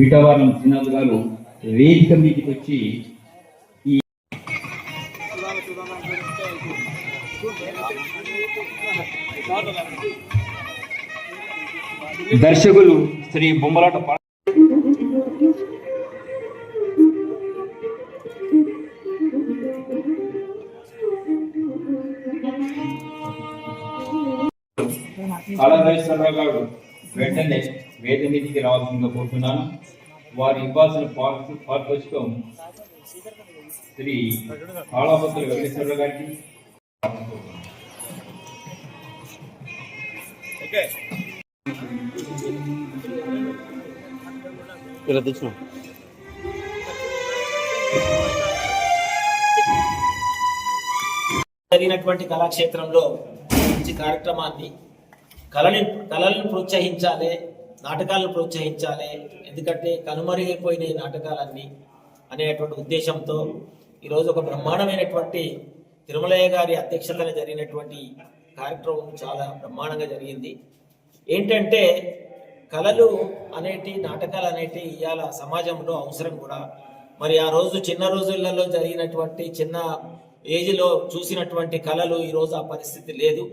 బీటవారం శ్రీనాథ్ గారు వేదిక మీదకి వచ్చి ఈ దర్శకులు శ్రీ బొమ్మలాట కాళరాజేశ్వరరావు గారు వెంటనే వేద మీదికి రావాల్సిందిగా కోరుతున్నాను. వారు ఇవ్వాల్సిన పారితోషికం శ్రీ కాళాపత్రుల వెంకటేశ్వరరావు గారికి. జరిగినటువంటి కళాక్షేత్రంలో మంచి కార్యక్రమాన్ని కళలను ప్రోత్సహించాలి, నాటకాలను ప్రోత్సహించాలి. ఎందుకంటే కనుమరుగైపోయిన నాటకాలన్నీ అనేటువంటి ఉద్దేశంతో ఈరోజు ఒక బ్రహ్మాండమైనటువంటి తిరుమలయ్య గారి అధ్యక్షతన జరిగినటువంటి కార్యక్రమం చాలా బ్రహ్మాండంగా జరిగింది. ఏంటంటే కళలు అనేటి నాటకాలు అనేటి ఇవాళ సమాజంలో అవసరం కూడా. మరి ఆ రోజు చిన్న రోజులలో జరిగినటువంటి చిన్న ఏజ్లో చూసినటువంటి కళలు ఈరోజు ఆ పరిస్థితి లేదు.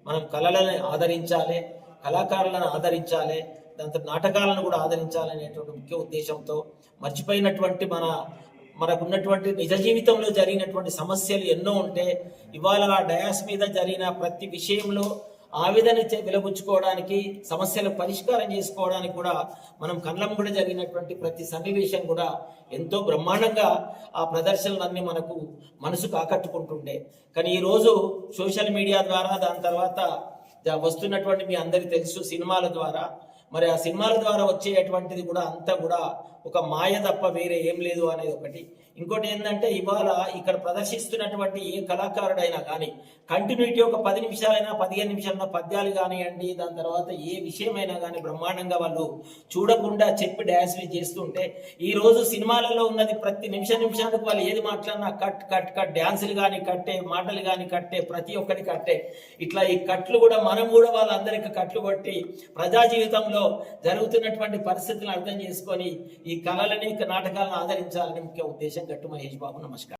మనం కళలను ఆదరించాలి, కళాకారులను ఆదరించాలి, దాంతో నాటకాలను కూడా ఆదరించాలనేటువంటి ముఖ్య ఉద్దేశంతో మర్చిపోయినటువంటి మనకున్నటువంటి నిజ జీవితంలో జరిగినటువంటి సమస్యలు ఎన్నో ఉంటే ఇవాళ డయాస్ మీద జరిగిన ప్రతి విషయంలో ఆవేదన వెలబుచ్చుకోవడానికి, సమస్యలు పరిష్కారం చేసుకోవడానికి కూడా మనం కళ్ళం కూడా జరిగినటువంటి ప్రతి సన్నివేశం కూడా ఎంతో బ్రహ్మాండంగా ఆ ప్రదర్శనలన్నీ మనసుకు ఆకట్టుకుంటుండే. కానీ ఈరోజు సోషల్ మీడియా ద్వారా, దాని తర్వాత వస్తున్నటువంటి మీ అందరికీ తెలుసు సినిమాల ద్వారా, మరి ఆ సినిమాల ద్వారా వచ్చేటువంటిది కూడా అంతా కూడా ఒక మాయ తప్ప వేరే ఏం లేదు అనేది ఒకటి. ఇంకోటి ఏంటంటే ఇవాళ ఇక్కడ ప్రదర్శిస్తున్నటువంటి ఏ కళాకారుడైనా కానీ కంటిన్యూటీ ఒక 10 నిమిషాలైనా 15 నిమిషాలైనా పద్యాలు కానివ్వండి, దాని తర్వాత ఏ విషయమైనా కానీ బ్రహ్మాండంగా వాళ్ళు చూడకుండా చెప్పి డ్యాన్స్ చేస్తుంటే, ఈ రోజు సినిమాలలో ఉన్నది ప్రతి నిమిషానికి వాళ్ళు ఏది మాట్లాడినా కట్ డ్యాన్సులు కానీ కట్టే, మాటలు కానీ కట్టే, ప్రతి ఒక్కటి కట్టే. ఇట్లా ఈ కట్లు కూడా మనం కూడా వాళ్ళందరికీ కట్లు కొట్టి ప్రజా జీవితంలో జరుగుతున్నటువంటి పరిస్థితులను అర్థం చేసుకొని ఈ కళలని నాటకాలను ఆదరించాలని ముఖ్య ఉద్దేశం. గట్టు మహేష్ బాబు. నమస్కారం.